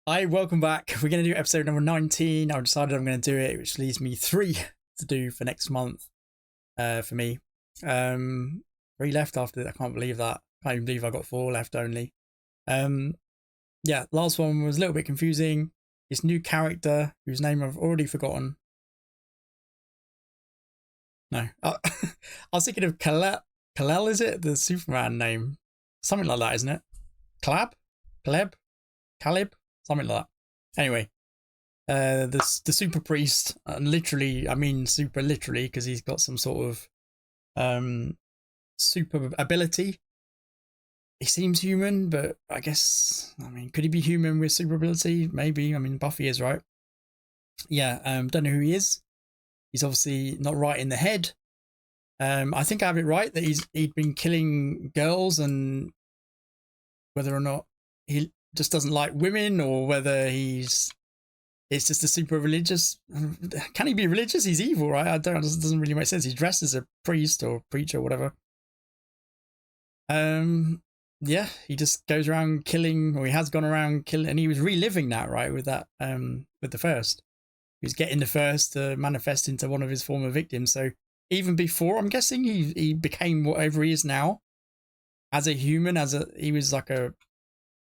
Hi, welcome back. We're going to do episode number 19. I've decided I'm going to do it, which leaves me 3 to do for next month for me. 3 left after that. I can't believe that. I can't even believe I got 4 left only. Yeah, last one was a little bit confusing. This new character, whose name I've already forgotten. No. I was thinking of Kal-El, is it? The Superman name. Something like that, isn't it? Caleb? Something like that. Anyway, the super priest, literally, I mean super literally, because he's got some sort of super ability. He seems human, but I guess, I mean, could he be human with super ability? Maybe. I mean, Buffy is, right? Yeah, don't know who he is. He's obviously not right in the head. I think I have it right that he'd been killing girls, and whether or not he just doesn't like women, or whether it's just a super religious. Can he be religious? He's evil, right? It doesn't really make sense. He's dressed as a priest or preacher or whatever. Yeah, he just goes around killing, or he has gone around killing, and he was reliving that, right, with that with the first. He was getting the first to manifest into one of his former victims. So even before, I'm guessing he became whatever he is now as a human.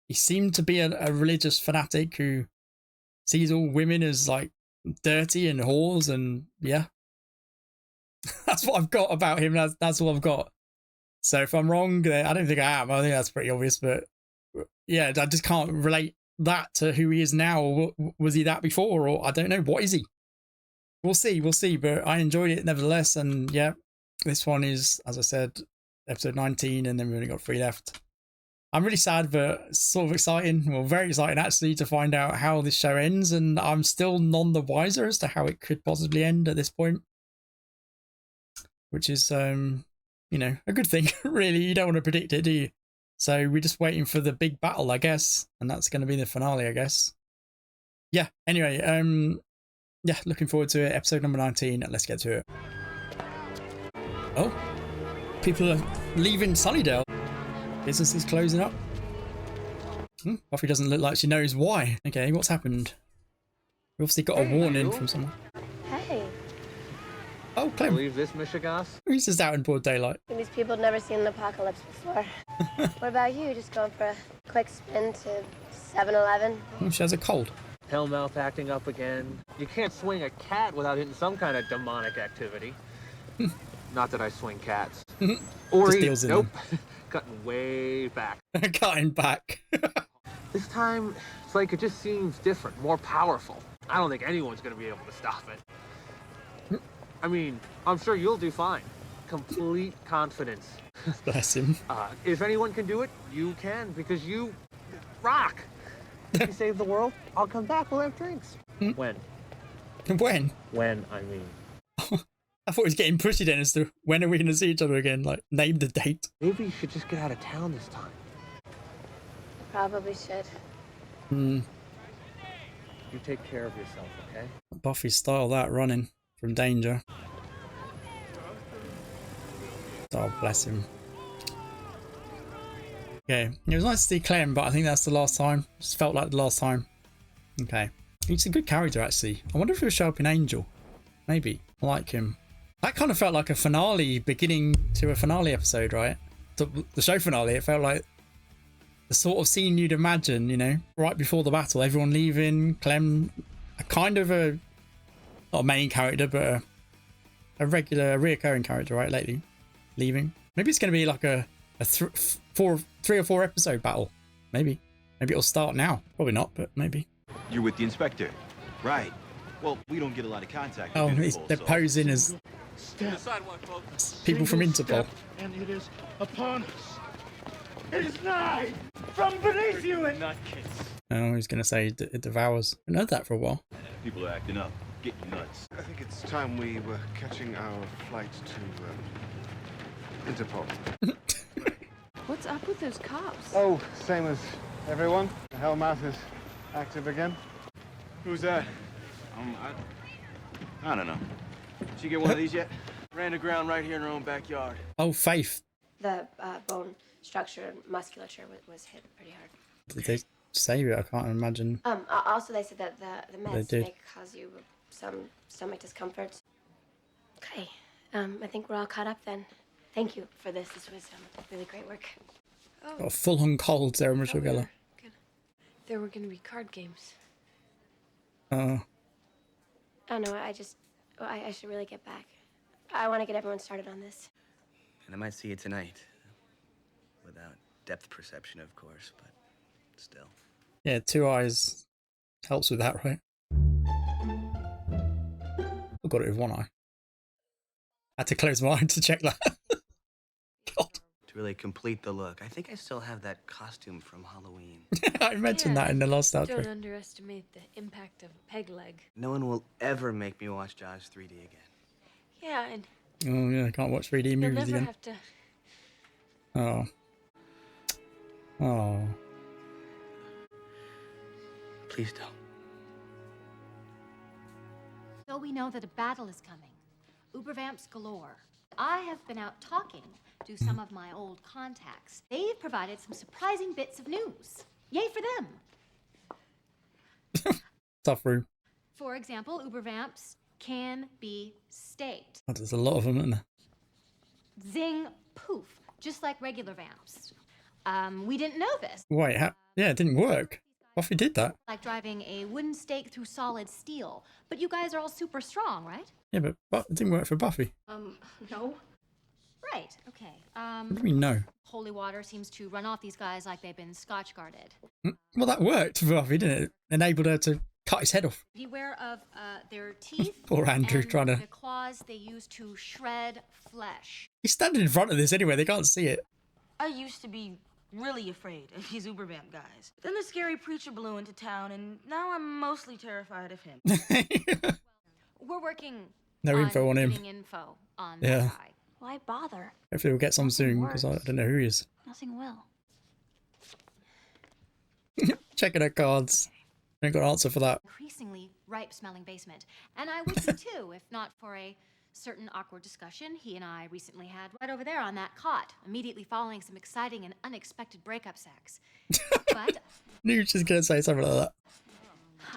He seemed to be a religious fanatic who sees all women as like dirty and whores, and yeah, that's what I've got about him. That's what I've got. So if I'm wrong, I don't think I am. I think that's pretty obvious, but yeah, I just can't relate that to who he is now. Or was he that before? Or I don't know. What is he? We'll see. But I enjoyed it nevertheless. And yeah, this one is, as I said, episode 19, and then we've only got 3 left. I'm really sad, but sort of exciting. Well, very exciting actually to find out how this show ends, and I'm still none the wiser as to how it could possibly end at this point, which is, you know, a good thing. Really, you don't want to predict it, do you? So we're just waiting for the big battle, I guess, and that's going to be the finale, I guess. Yeah. Anyway, yeah, looking forward to it. Episode number 19. Let's get to it. Oh, people are leaving Sunnydale. Business is closing up. Buffy doesn't look like she knows why. Okay, what's happened? We obviously got a warning from someone. Hey. Oh, Clem. Believe this, Michigas? He's just out in broad daylight. These people have never seen an apocalypse before. What about you? Just going for a quick spin to 7-Eleven? Oh, she has a cold. Hellmouth acting up again. You can't swing a cat without hitting some kind of demonic activity. Not that I swing cats. Or just eat. Nope. Cutting way back. Cutting back. This time, it's like it just seems different, more powerful. I don't think anyone's going to be able to stop it. I mean, I'm sure you'll do fine. Complete confidence. Bless him. If anyone can do it, you can, because you rock. If you save the world, I'll come back, we'll have drinks. When? When? When, I mean. I thought he was getting pushy then as to when are we going to see each other again? Like, name the date. Maybe you should just get out of town this time. Probably should. You take care of yourself, okay? Buffy style that, running from danger. Oh, bless him. Okay, it was nice to see Clem, but I think that's the last time. Just felt like the last time. Okay. He's a good character, actually. I wonder if he'll show up in Angel. Maybe. I like him. That kind of felt like a finale, beginning to a finale episode, right? The show finale, it felt like the sort of scene you'd imagine, you know, right before the battle, everyone leaving, Clem, a kind of not a main character, but a regular, reoccurring character, right, lately, leaving. Maybe it's going to be like a 3 or 4 episode battle. Maybe it'll start now. Probably not, but maybe. You're with the inspector, right? Well, we don't get a lot of contact. Oh, they're posing as people from Interpol. And it is upon us. It is nigh from beneath you and not kids. Oh, he's going to say it devours. I haven't heard that for a while. People are acting up, getting nuts. I think it's time we were catching our flight to Interpol. What's up with those cops? Oh, same as everyone. The Hellmouth is active again. Who's that? I don't know. Did you get one of these yet? Ran aground right here in our own backyard. Oh, Faith. The bone structure and musculature was hit pretty hard. Did they save it. I can't imagine. Also, they said that the meds did. may cause you some stomach discomfort. Okay. I think we're all caught up then. Thank you for this. This was really great work. Oh, Got a full-on cold, Sarah Michelle Gellar. there were gonna be card games. Oh, Oh no, I should really get back. I want to get everyone started on this. And I might see you tonight. Without depth perception, of course, but still. yeah, 2 eyes helps with that, right? I got it with 1 eye. I had to close my eye to check that. God. To really complete the look, I think I still have that costume from Halloween. I mentioned that in the last Don't outro. underestimate the impact of a peg leg. No one will ever make me watch Jaws 3D again. Yeah, and Oh yeah, I can't watch 3D you'll movies never again. have to. Oh. Oh. Please don't. So we know that a battle is coming. Ubervamps galore. I have been out talking to some of my old contacts. They've provided some surprising bits of news. Yay for them. Tough room. For example, Ubervamps can be staked. Oh, there's a lot of them, isn't there? Zing, poof, just like regular vamps. We didn't know this. Wait, yeah, it didn't work. Buffy did that. Like driving a wooden stake through solid steel. But you guys are all super strong, right? Yeah, but it didn't work for Buffy. No. Right, okay. What do we know? Holy water seems to run off these guys like they've been scotch guarded. Well, that worked for Buffy, didn't it? Enabled her to cut his head off. Beware of their teeth. Poor Andrew and trying to... the claws they use to shred flesh. He's standing in front of this anyway, they can't see it. I used to be really afraid of these Ubervamp guys. Then the scary preacher blew into town, and now I'm mostly terrified of him. We're working No info on him. getting info on Yeah. that guy. Why bother? Hopefully we'll get some soon, because I don't know who he is. Nothing will. Checking her cards. Ain't got an answer for that. Increasingly ripe-smelling basement. And I would be too, if not for a certain awkward discussion he and I recently had right over there on that cot, immediately following some exciting and unexpected breakup sex. But Knew she was going to say something like that.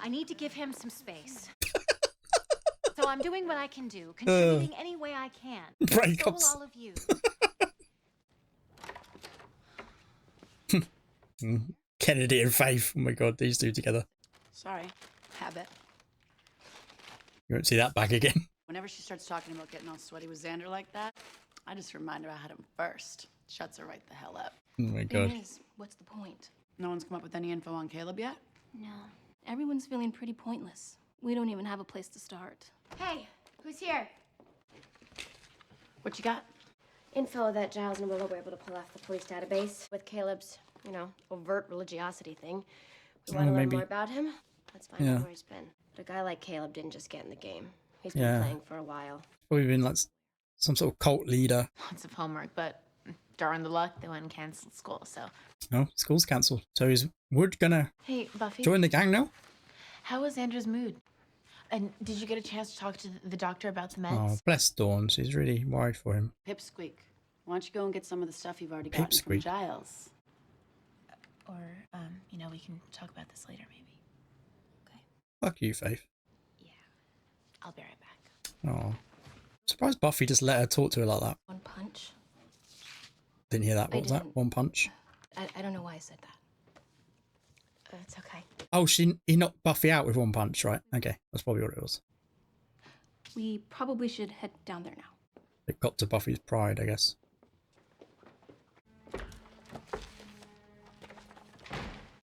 I need to give him some space. So I'm doing what I can do, contributing any way I can. Breakups. So will all of you. Kennedy and Faith. Oh my god, these two together. Sorry, habit. You won't see that back again. Whenever she starts talking about getting all sweaty with Xander like that, I just remind her I had him first. Shuts her right the hell up. Oh my god. What's the point? No one's come up with any info on Caleb yet? No. Everyone's feeling pretty pointless. We don't even have a place to start. Hey, who's here? What you got? Info that Giles and Willow were able to pull off the police database with Caleb's, overt religiosity thing. We want to learn maybe. more about him. Let's find Yeah. out where he's been. But a guy like Caleb didn't just get in the game. He's been Yeah. playing for a while. Probably been like some sort of cult leader. Lots of homework, but darn the luck, they went and canceled school, so. No, school's cancelled. So is Wood gonna Hey, Buffy, join the gang now? how was Andrew's mood? And did you get a chance to talk to the doctor about the Oh, meds? bless Dawn. She's really worried for him. Pipsqueak. Why don't you go and get some of the stuff you've already gotten from Pipsqueak. Giles? Or, we can talk about this later, maybe. Okay. Fuck you, Faith. Yeah. I'll be right back. Oh. Surprised Buffy just let her talk to her like that. One punch. Didn't hear that. I What was that? didn't. One punch. I don't know why I said that. It's okay. Oh, he knocked Buffy out with one punch, right? Okay, that's probably what it was. We probably should head down there now. It got to Buffy's pride, I guess.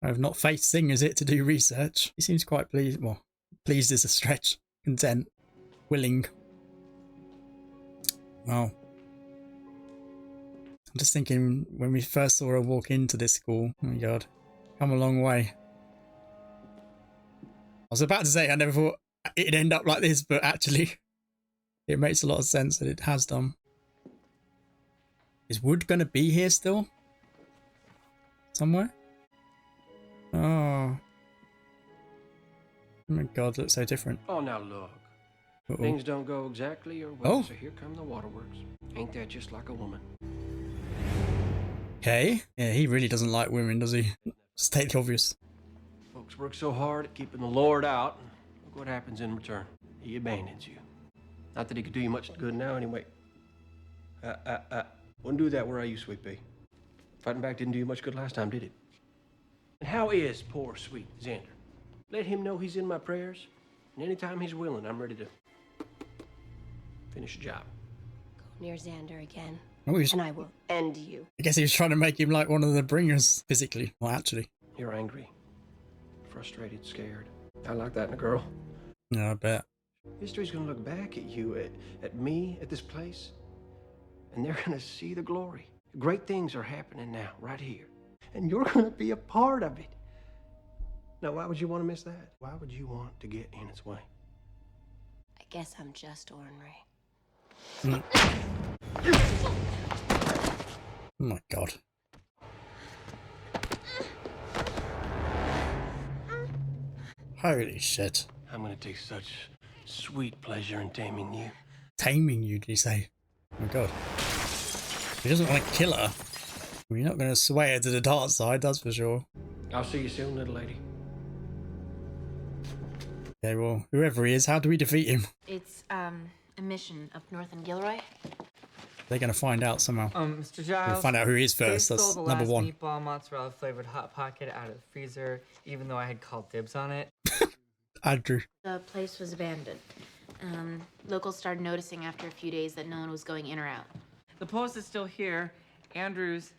I have not faced Sing, is it, to do research? He seems quite pleased. Well, pleased is a stretch. Content. Willing. Wow. I'm just thinking when we first saw her walk into this school, oh my god, come a long way. I was about to say I never thought it'd end up like this, but actually it makes a lot of sense that it has done. Is Wood going to be here still? Somewhere? Oh. Oh my god, looks so different. Oh, now look. Uh-oh. Things don't go exactly your way, Oh. so here come the waterworks. Ain't that just like a woman? Okay. Yeah, he really doesn't like women, does he? State the obvious. Folks work so hard at keeping the Lord out, and look what happens in return. He abandons you. Not that he could do you much good now, anyway. Wouldn't do that where I used, sweet pea. Fighting back didn't do you much good last time, did it? And how is poor, sweet Xander? Let him know he's in my prayers, and anytime he's willing, I'm ready to finish the job. Go near Xander again, Oh, and I will end you. I guess he was trying to make him like one of the bringers physically. Well, actually. You're angry, frustrated, scared. I like that in a girl. Yeah, I bet. History's gonna look back at you, at me, at this place, and they're gonna see the glory. Great things are happening now, right here, and you're gonna be a part of it. Now, why would you want to miss that? Why would you want to get in its way? I guess I'm just ornery. Oh my god. Holy shit. I'm gonna take such sweet pleasure in taming you. Taming you, did you say? Oh my god. He doesn't want to kill her. Well, you're not going to sway her to the dark side, that's for sure. I'll see you soon, little lady. Okay, well, whoever he is, how do we defeat him? It's a mission up north in Gilroy. They're going to find out somehow. Mr. Giles. We'll find out who he is They first. That's stole the number last one. meatball mozzarella flavored hot pocket out of the freezer, even though I had called dibs on it. Andrew. The place was abandoned. Locals started noticing after a few days that no one was going in or out. The post is still here. Andrews,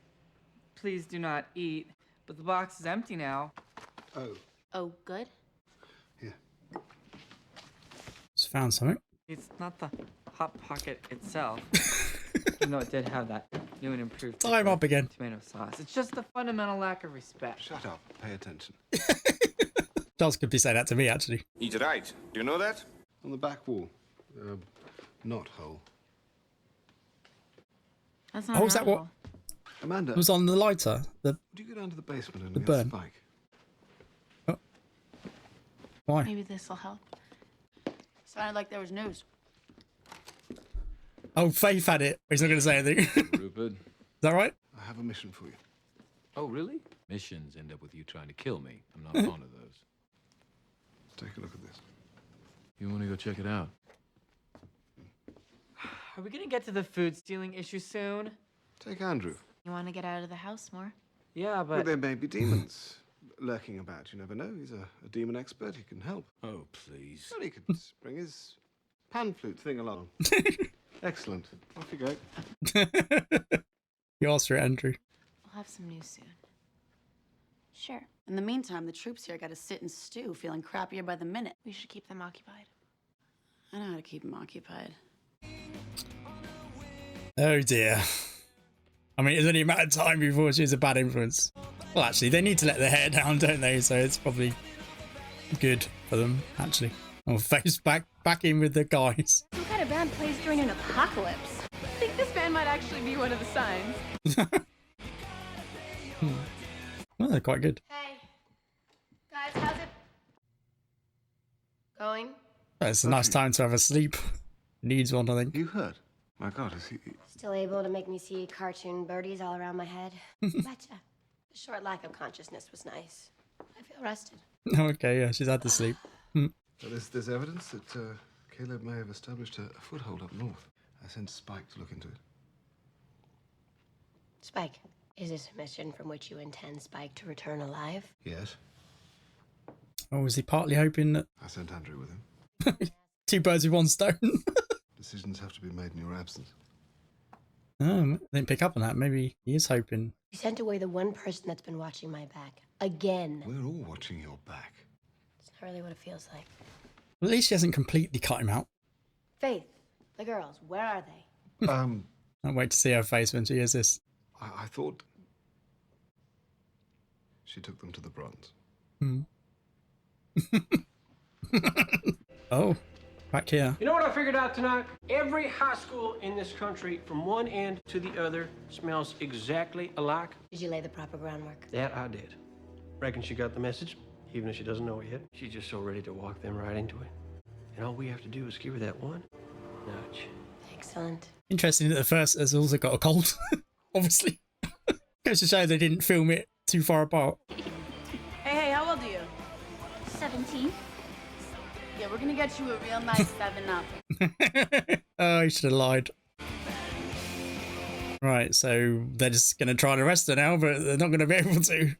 please do not eat. But the box is empty now. Oh. Oh, good. Just found something. It's not the hot pocket itself. Even though it did have that new and improved Time up again. tomato sauce. It's just the fundamental lack of respect. Shut up. Pay attention. Charles could be saying that to me, actually. He's right. Do you know that? On the back wall. Knot hole. That's Oh, is that what? Amanda. It was on the lighter. Would you go down to the basement and The get burn. Spike? Oh. Why? Maybe this will help. Sounded like there was news. Oh, Faith had it. He's not going to say anything. Rupert. Is that right? I have a mission for you. Oh, really? Missions end up with you trying to kill me. I'm not fond of those. Take a look at this. You want to go check it out? Are we gonna get to the food stealing issue soon? Take Andrew. You want to get out of the house more? Yeah, Well, but there may be demons lurking about. You never know. He's a demon expert. He can help. Oh, please. Well, he could bring his pan flute thing along. Excellent. Off you go. You asked for it, Andrew. We'll have some news soon. Sure. In the meantime, the troops here got to sit and stew, feeling crappier by the minute. We should keep them occupied. I know how to keep them occupied. Oh dear. I mean, it's only a matter of time before she's a bad influence. Well, actually, they need to let their hair down, don't they? So it's probably good for them, actually. Or face back in with the guys. Some kind of band plays during an apocalypse. I think this band might actually be one of the signs. Well, they're quite good. Hey, guys, how's it going? It's a nice time to have a sleep. Needs one, I think. You heard? My God, is he... Still able to make me see cartoon birdies all around my head? Betcha. The short lack of consciousness was nice. I feel rested. Okay, yeah, she's had to sleep. Well, there's evidence that Caleb may have established a foothold up north. I sent Spike to look into it. Spike, is this a mission from which you intend Spike to return alive? Yes. Oh, was he partly hoping that... I sent Andrew with him. Two birds with one stone? Decisions have to be made in your absence. Oh, I didn't pick up on that. Maybe he is hoping. You sent away the one person that's been watching my back. Again. We're all watching your back. It's not really what it feels like. Well, at least she hasn't completely cut him out. Faith, the girls, where are they? Can't wait to see her face when she hears this. I thought she took them to the bronze. Oh, back here. You know what I figured out tonight? Every high school in this country, from one end to the other, smells exactly alike. Did you lay the proper groundwork? That I did. Reckon she got the message, even if she doesn't know it yet. She's just so ready to walk them right into it. And all we have to do is give her that one nudge. Excellent. Interesting that the first has also got a cold. Obviously. Goes to show they didn't film it too far apart. Hey, how old are you? 14? Yeah, we're gonna get you a real nice 7-Up. Oh, he should have lied. Right, so they're just going to try and arrest her now, but they're not going to be able to.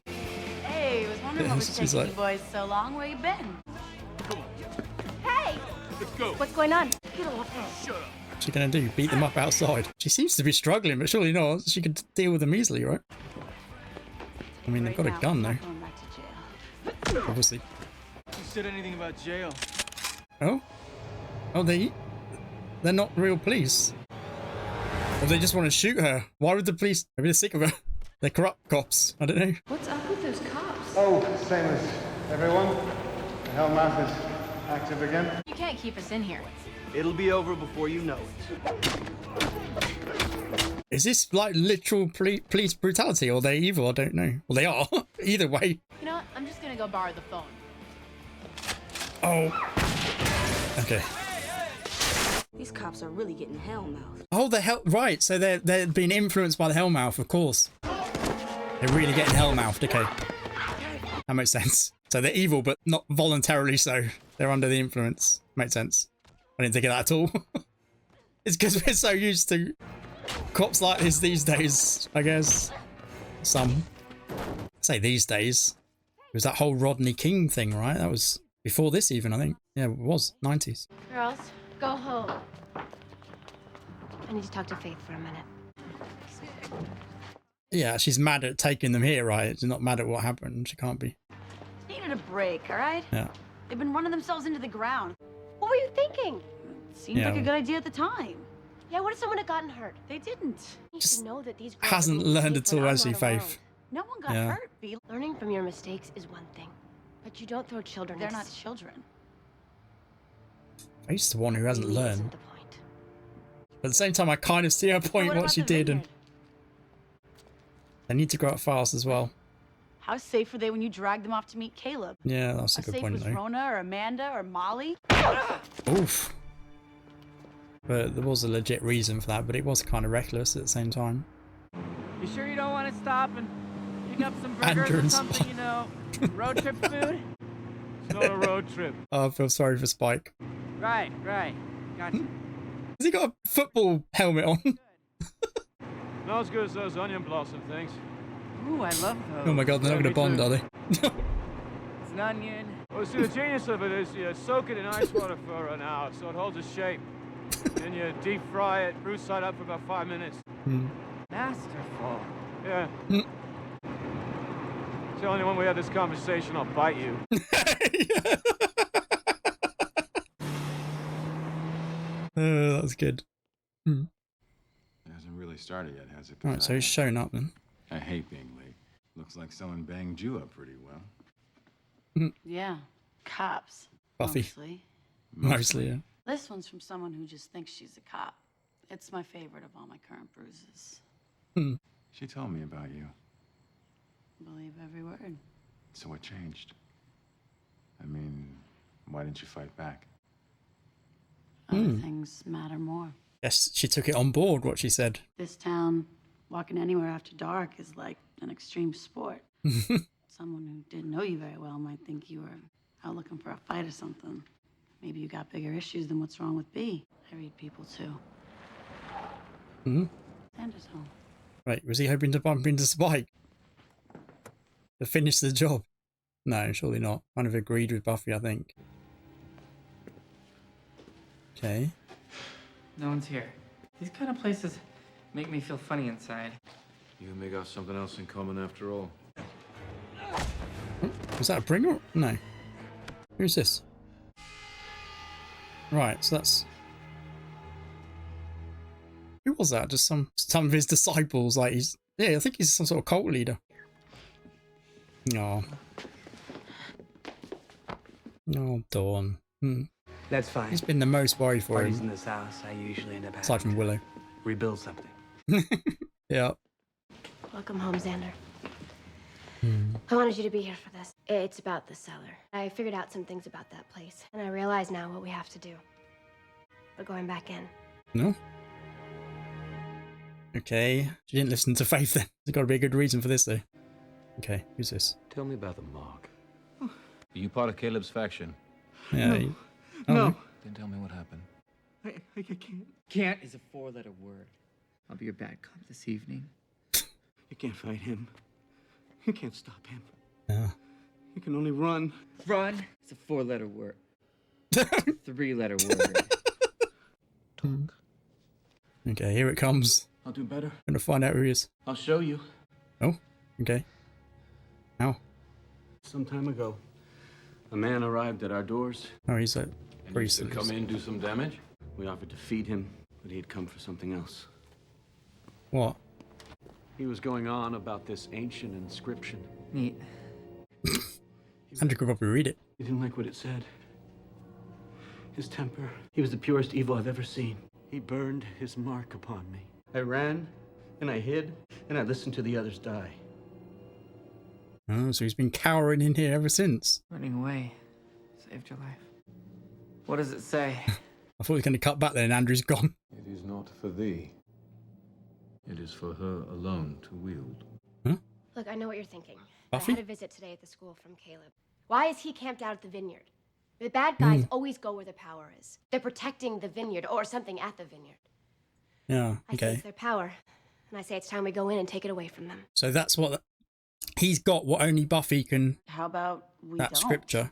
Hey, I was wondering what was She's taking like- you boys so long. Where you been? Hey! Let's go. What's going on? Shut up. What's she going to do? Beat them up outside? She seems to be struggling, but surely not. She could deal with them easily, right? I mean, they've got a Right now, gun, I'm though. not going back to jail. Obviously. You said anything about jail? Oh? Oh, they're not real police. Or they just want to shoot her. Why would the police? Maybe they're sick of her. They're corrupt cops. I don't know. What's up with those cops? Oh, same as everyone. The Hellmouth is active again. You can't keep us in here. It'll be over before you know it. Is this like literal police brutality, or are they evil? I don't know. Well, they are. Either way. You know what? I'm just gonna go borrow the phone. Oh. Okay. These cops are really getting hellmouth. Oh, the hell. Right. So they're being influenced by the Hellmouth, of course. They're really getting Hellmouthed. Okay. That makes sense. So they're evil, but not voluntarily so. They're under the influence. Makes sense. I didn't think of that at all. It's because we're so used to cops like this these days, I guess. Some. I say these days. It was that whole Rodney King thing, right? That was before this even, I think. Yeah, it was. 90s. Girls, go home. I need to talk to Faith for a minute. Yeah, she's mad at taking them here, right? She's not mad at what happened. She can't be. Needed a break, all right? Yeah. They've been running themselves into the ground. What were you thinking? Seemed like a good idea at the time. Yeah, what if someone had gotten hurt? They didn't. You should know that these girls Hasn't are being learned safe at when all, I'm has she, not around. Faith? No one got Yeah. hurt, B. Learning from your mistakes is one thing, but you don't throw children. They're into not children. Faith's the one who hasn't really learned. isn't the point. But at the same time, I kind of see her point, what what about she the did, and vineyard? they need to grow up fast as well. How safe were they when you dragged them off to meet Caleb? Yeah, that's a How good safe point, was though. Rona or Amanda or Molly? Oof. But there was a legit reason for that, but it was kind of reckless at the same time. You sure you don't want to stop and pick up some burgers Andrew or and something, Spike. you know, road trip food? It's not a road trip. Oh, I feel sorry for Spike. Right, gotcha. Has he got a football helmet on? Not as good as those onion blossom things. Ooh, I love those. Oh my god, they're not Yeah, going to me bond, too. are they? It's an onion. Well, see, the genius of it is you soak it in ice water for an hour so it holds its shape. Then you deep fry it, root side up for about 5 minutes. Masterful. Yeah. Mm. Telling you when we have this conversation, I'll bite you. Oh, that's good. Hmm. It hasn't really started yet, has it? 'Cause Right, so he's shown up then. I hate being late. Looks like someone banged you up pretty well. Yeah, cops. Buffy. Mostly, yeah. This one's from someone who just thinks she's a cop. It's my favorite of all my current bruises. She told me about you. Believe every word. So what changed? I mean, why didn't you fight back? Other things matter more. Yes, she took it on board, what she said. This town, walking anywhere after dark is like an extreme sport. Someone who didn't know you very well might think you were out looking for a fight or something. Maybe you got bigger issues than what's wrong with B. I read people too. Sanders home. Right, was he hoping to bump into Spike? To finish the job? No, surely not. Kind of agreed with Buffy, I think. Okay. No one's here. These kind of places make me feel funny inside. You and me got something else in common after all. Was that a bringer? No. Who's this? Right, so that's... Who was that? Just some of his disciples, like he's... Yeah, I think he's some sort of cult leader. No. Oh, Dawn. That's fine. He's been the most worried for Parties in him. this house, I usually end up having Aside from to Willow. rebuild something. Yeah. Welcome home, Xander. I wanted you to be here for this. It's about the cellar. I figured out some things about that place, and I realize now what we have to do. We're going back in. No? Okay. She didn't listen to Faith then. There's got to be a good reason for this, though. Okay, who's this? Tell me about the mark. Are you part of Caleb's faction? Yeah. No. No. Then tell me what happened. I can't. Can't is a four-letter word. I'll be your bad cop this evening. You can't fight him. You can't stop him. Yeah. You can only run. Run is a four-letter word. Three-letter word. Okay, here it comes. I'll do better. Gonna find out who he is. I'll show you. Oh, okay. How? Some time ago, a man arrived at our doors. Oh, he's a And you priest. should come in, do some damage? We offered to feed him, but he had come for something else. What? He was going on about this ancient inscription. Neat. Andrew could probably read it. He didn't like what it said. His temper. He was the purest evil I've ever seen. He burned his mark upon me. I ran, and I hid, and I listened to the others die. Oh, so he's been cowering in here ever since. Running away saved your life. What does it say? I thought he was going to cut back then and Andrew's gone. It is not for thee. It is for her alone to wield. Look, I know what you're thinking. Buffy? I had a visit today at the school from Caleb. Why is he camped out at the vineyard? The bad guys always go where the power is. They're protecting the vineyard or something at the vineyard. Yeah, I say okay. it's their power, and I say it's time we go in and take it away from them. So that's what... He's got what only Buffy can... How about we that don't? scripture.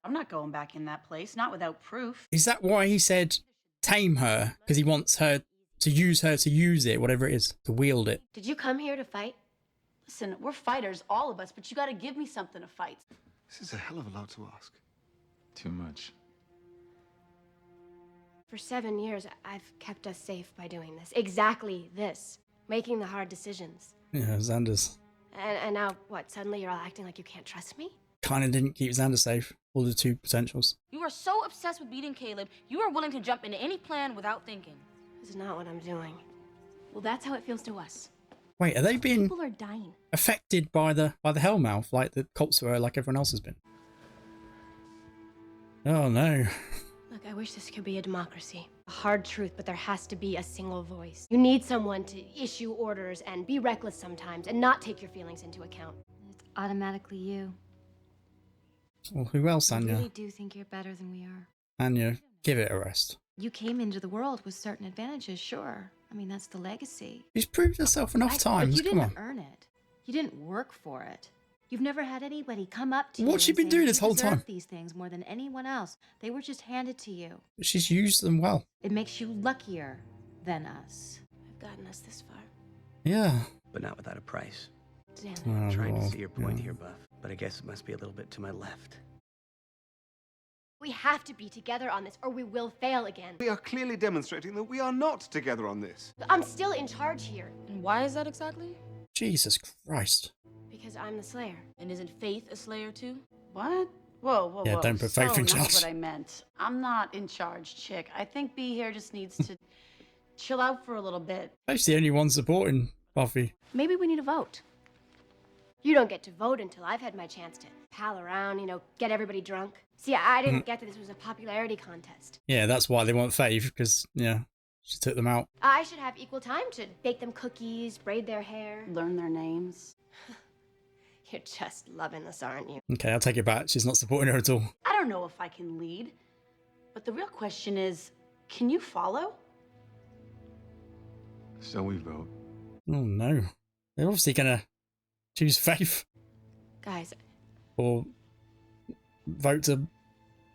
I'm not going back in that place, not without proof. Is that why he said tame her? Because he wants her to use it, whatever it is, to wield it. Did you come here to fight? Listen, we're fighters, all of us, but you gotta give me something to fight. This is a hell of a lot to ask. Too much. For 7 years, I've kept us safe by doing this. Exactly this. Making the hard decisions. Yeah, Xander's And now, what, suddenly you're all acting like you can't trust me? kind of didn't keep Xander safe. All the two potentials. You are so obsessed with beating Caleb, you are willing to jump into any plan without thinking. This is not what I'm doing. Well, that's how it feels to us. Wait, are they being People are dying. affected by the Hellmouth like the cults were, like everyone else has been? Oh no. Look, I wish this could be a democracy. A hard truth, but there has to be a single voice. You need someone to issue orders and be reckless sometimes and not take your feelings into account. It's automatically you. Well, who else, I Anya? really do think you're better than we are. Anya, give it a rest. You came into the world with certain advantages, sure. I mean, that's the legacy. She's proved herself enough But times. you Come didn't on. earn it. You didn't work for it. You've never had anybody come up to you. What's she and been say, doing "You this whole deserve time?" These things more than anyone else. They were just handed to you. She's used them well. It makes you luckier than us. I've gotten us this far. Yeah. But not without a price. Xander. Oh, I'm trying to well, see your point yeah. here, Buff. But I guess it must be a little bit to my left. We have to be together on this or we will fail again. We are clearly demonstrating that we are not together on this. I'm still in charge here. And why is that exactly? Jesus Christ. Because I'm the Slayer. And isn't Faith a Slayer too? What? Whoa. Yeah, don't put faith in Not charge. what I meant. I'm not in charge, chick. I think B here just needs to chill out for a little bit. She's the only one supporting Buffy. Maybe we need a vote. You don't get to vote until I've had my chance to pal around, get everybody drunk. See, I didn't get that this was a popularity contest. Yeah, that's why they want Faith, because, yeah, she took them out. I should have equal time to bake them cookies, braid their hair. Learn their names. You're just loving this, aren't you? Okay, I'll take it back. She's not supporting her at all. I don't know if I can lead, but the real question is, can you follow? So we vote. Oh no. They're obviously gonna choose Faith Guys, or vote to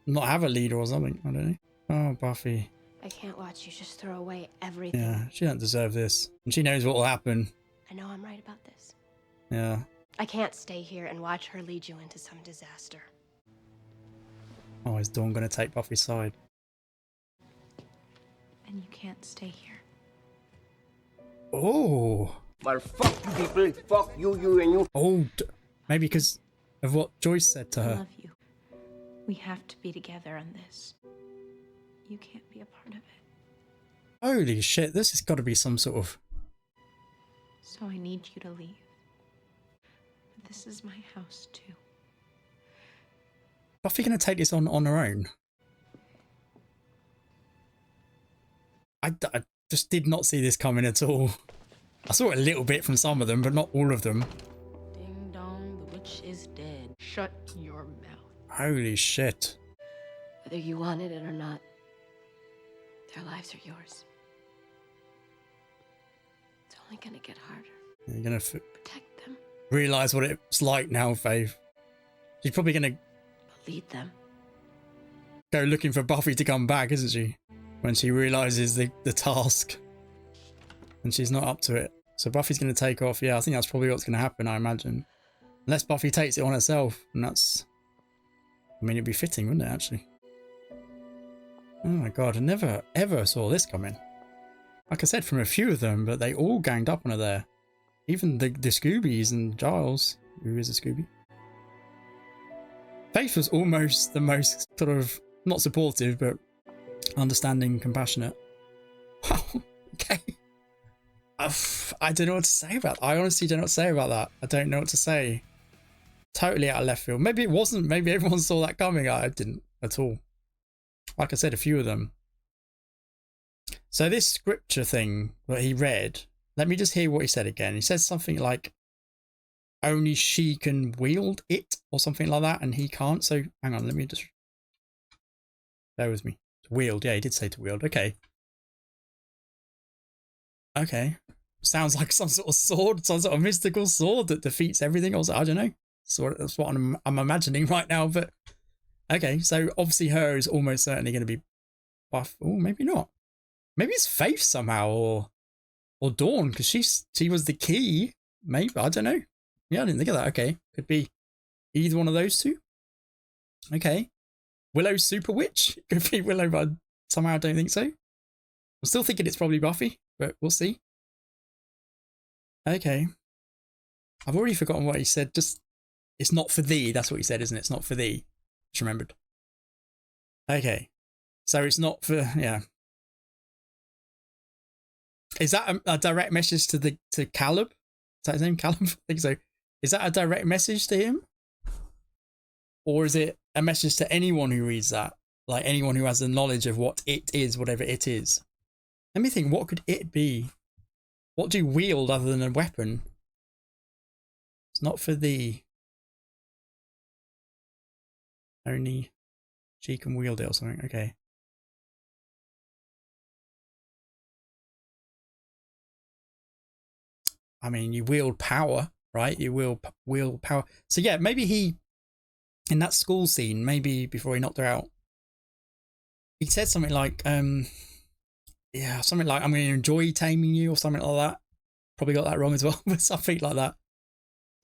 not have a leader or something. I don't know. Oh, Buffy. I can't watch you just throw away everything. Yeah, she don't deserve this. And she knows what will happen. I know I'm right about this. Yeah. I can't stay here and watch her lead you into some disaster. Oh, is Dawn gonna take Buffy's side? And you can't stay here. Oh. Well, fuck you people, fuck you and you. Oh, maybe because of what Joyce said to I her. love you. We have to be together on this. You can't be a part of it. Holy shit, this has got to be some sort of... So I need you to leave. But this is my house too. Buffy gonna take this on her own? I just did not see this coming at all. I saw it a little bit from some of them, but not all of them. Ding dong, the witch is dead. Shut your mouth. Holy shit. Whether you wanted it or not, their lives are yours. It's only gonna get harder. You're gonna Protect them. realize what it's like now, Faith. She's probably gonna Lead them. go looking for Buffy to come back, isn't she? When she realizes the task. And she's not up to it. So Buffy's gonna take off. Yeah, I think that's probably what's gonna happen, I imagine. Unless Buffy takes it on herself. And that's... I mean, it'd be fitting, wouldn't it, actually? Oh my god, I never, ever saw this coming. Like I said, from a few of them, but they all ganged up on her there. Even the Scoobies and Giles, who is a Scooby. Faith was almost the most sort of, not supportive, but understanding, compassionate. Wow, okay. I don't know what to say about that. I honestly don't know what to say about that. I don't know what to say. Totally out of left field. Maybe it wasn't. Maybe everyone saw that coming. I didn't at all. Like I said, a few of them. So this scripture thing that he read, let me just hear what he said again. He says something like, only she can wield it or something like that, and he can't. So hang on, let me just... Bear with me. Wield, yeah, he did say to wield. Okay. Okay. Sounds like some sort of sword, some sort of mystical sword that defeats everything. I don't know. So that's what I'm imagining right now, but okay. So obviously her is almost certainly going to be buff. Oh, maybe not. Maybe it's Faith somehow, or Dawn, because she was the key. Maybe, I don't know. Yeah, I didn't think of that. Okay, could be either one of those two. Okay, Willow's super witch. Could be Willow, but somehow I don't think so. I'm still thinking it's probably Buffy, but we'll see. Okay, I've already forgotten what he said. Just, it's not for thee. That's what he said, isn't it? It's not for thee. Just remembered. Okay, so it's not for, yeah. Is that a direct message to Caleb? Is that his name, Caleb? I think so. Is that a direct message to him? Or is it a message to anyone who reads that? Like anyone who has the knowledge of what it is, whatever it is. Let me think, what could it be? What do you wield other than a weapon? It's not for thee. Only she can wield it or something. Okay. I mean, you wield power, right? You wield power. So yeah, maybe he, in that school scene, maybe before he knocked her out, he said something like, yeah, something like, I'm going to enjoy taming you or something like that. Probably got that wrong as well, but something like that.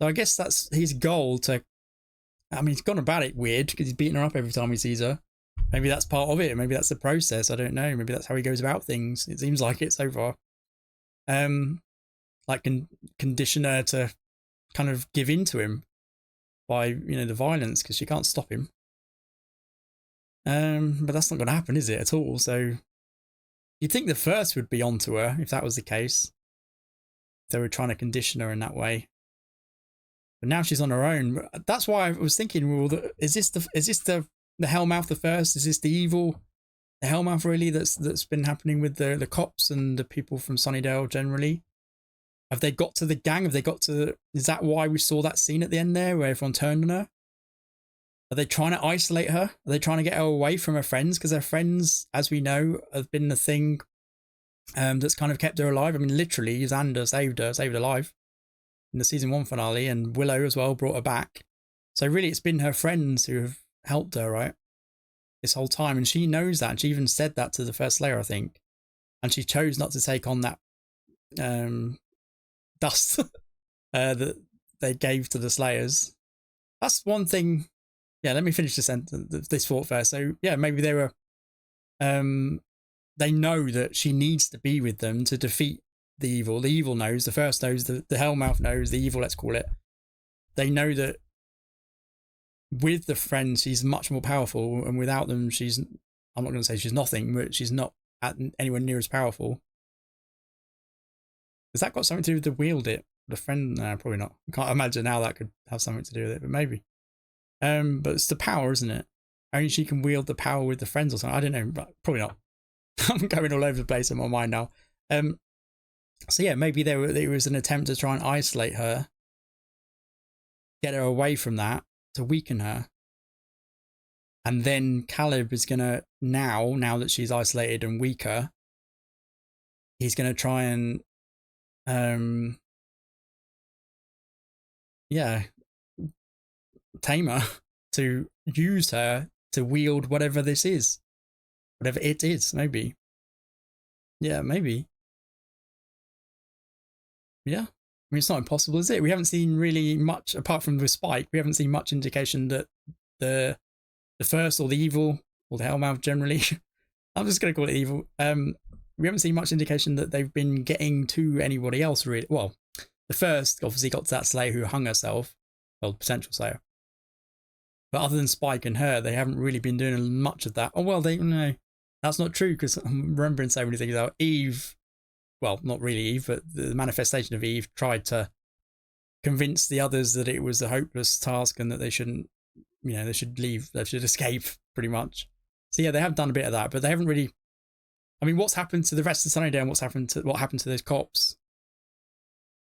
So I guess that's his goal to, I mean, he's gone about it weird because he's beating her up every time he sees her. Maybe that's part of it. Maybe that's the process. I don't know. Maybe that's how he goes about things. It seems like it so far. Like condition her to kind of give in to him by, you know, the violence, because she can't stop him. But that's not going to happen, is it, at all? So you'd think the first would be onto her if that was the case. They were trying to condition her in that way. But now she's on her own. That's why I was thinking, well, is this the Hellmouth the first? Is this the evil, the Hellmouth really that's been happening with the cops and the people from Sunnydale generally? Have they got to the gang? Have they got to is that why we saw that scene at the end there where everyone turned on her? Are they trying to isolate her? Are they trying to get her away from her friends? Because her friends, as we know, have been the thing that's kind of kept her alive. I mean, literally, Xander saved her life in the season 1 finale, and Willow as well brought her back. So really, it's been her friends who have helped her, right? This whole time. And she knows that. And she even said that to the first Slayer, I think. And she chose not to take on that dust that they gave to the Slayers. That's one thing. Yeah, let me finish this thought first. So yeah, maybe they were they know that she needs to be with them to defeat the evil. The evil knows, the first knows, the Hellmouth knows, the evil, let's call it. They know that with the friends she's much more powerful, and without them she's, I'm not going to say she's nothing, but she's not anywhere near as powerful. Has that got something to do with the wield it? The friend? No, probably not. I can't imagine how that could have something to do with it, but maybe. But it's the power, isn't it? Only she can wield the power with the friends or something. I don't know, but probably not. I'm going all over the place in my mind now. So yeah, maybe there was an attempt to try and isolate her, get her away from that, to weaken her. And then Caleb is going to, now that she's isolated and weaker, he's going to try and, tame her, to use her to wield whatever this is. Whatever it is, maybe. Yeah, maybe. Yeah. I mean, it's not impossible, is it? We haven't seen really much, apart from with Spike, we haven't seen much indication that the first, or the evil, or the Hellmouth generally, I'm just going to call it evil, we haven't seen much indication that they've been getting to anybody else, really. Well, the first obviously got to that Slayer who hung herself, well, potential Slayer. But other than Spike and her, they haven't really been doing much of that. Oh, well, no, that's not true, because I'm remembering so many things about Eve. Well, not really Eve, but the manifestation of Eve tried to convince the others that it was a hopeless task and that they shouldn't, they should leave, they should escape, pretty much. So yeah, they have done a bit of that, but they haven't really. I mean, what's happened to the rest of Sunnydale and what happened to those cops?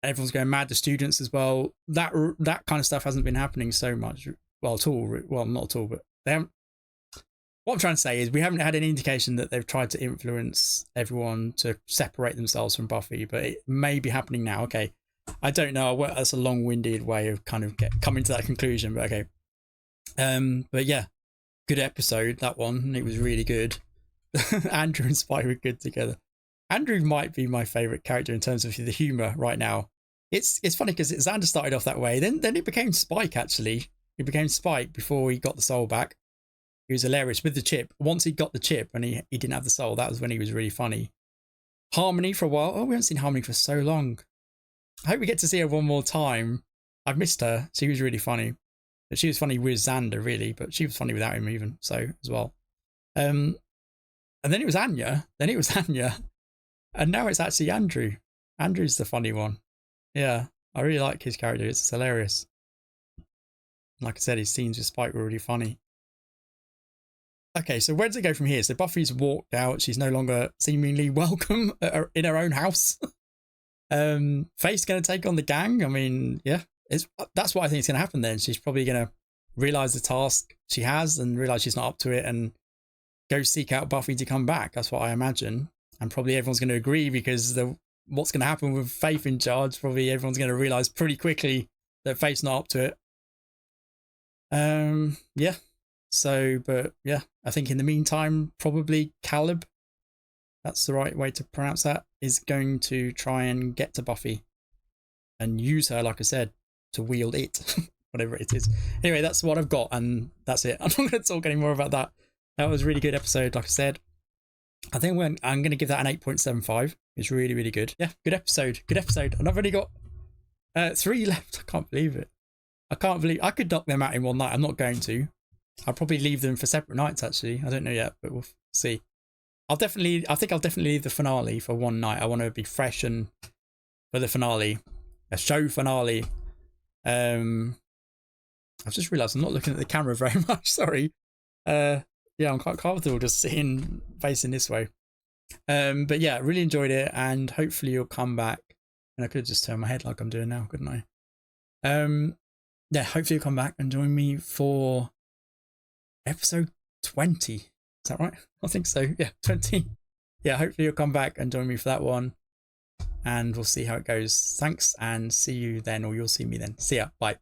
Everyone's going mad, the students as well. That kind of stuff hasn't been happening so much. Well, at all. Well, not at all, but they haven't. What I'm trying to say is we haven't had any indication that they've tried to influence everyone to separate themselves from Buffy, but it may be happening now. Okay. I don't know. That's a long-winded way of kind of coming to that conclusion, but okay. But yeah, good episode, that one. It was really good. Andrew and Spike were good together. Andrew might be my favourite character in terms of the humour right now. It's funny because Xander started off that way, then it became Spike, actually. He became Spike before he got the soul back. He was hilarious with the chip. Once he got the chip and he didn't have the soul, that was when he was really funny. Harmony for a while. Oh, we haven't seen Harmony for so long. I hope we get to see her one more time. I've missed her. She was really funny. She was funny with Xander, really, but she was funny without him even, so as well. And then it was Anya. And now it's actually Andrew. Andrew's the funny one. Yeah, I really like his character. It's hilarious. Like I said, his scenes with Spike were really funny. Okay, so where does it go from here? So Buffy's walked out. She's no longer seemingly welcome in her own house. Faith's going to take on the gang. I mean, yeah, that's what I think is going to happen then. She's probably going to realise the task she has and realise she's not up to it and go seek out Buffy to come back. That's what I imagine. And probably everyone's going to agree because what's going to happen with Faith in charge, probably everyone's going to realise pretty quickly that Faith's not up to it. Yeah. So, but yeah, I think in the meantime, probably Caleb, that's the right way to pronounce that, is going to try and get to Buffy and use her, like I said, to wield it, whatever it is. Anyway, that's what I've got, and that's it. I'm not going to talk any more about that. That was a really good episode, like I said. I think I'm going to give that an 8.75. It's really, really good. Yeah, good episode. Good episode. And I've only got 3 left. I can't believe it. I could knock them out in one night. I'm not going to. I'll probably leave them for separate nights, actually. I don't know yet, but we'll see. I think I'll definitely leave the finale for one night. I want to be fresh and for the finale, a show finale. I've just realised I'm not looking at the camera very much. Sorry. Yeah, I'm quite comfortable just sitting facing this way. But yeah, really enjoyed it, and hopefully you'll come back. And I could just turn my head like I'm doing now, couldn't I? Yeah, hopefully you'll come back and join me for episode 20. Is that right? I think so. Yeah, 20. Yeah, hopefully you'll come back and join me for that one. And we'll see how it goes. Thanks, and see you then, or you'll see me then. See ya. Bye.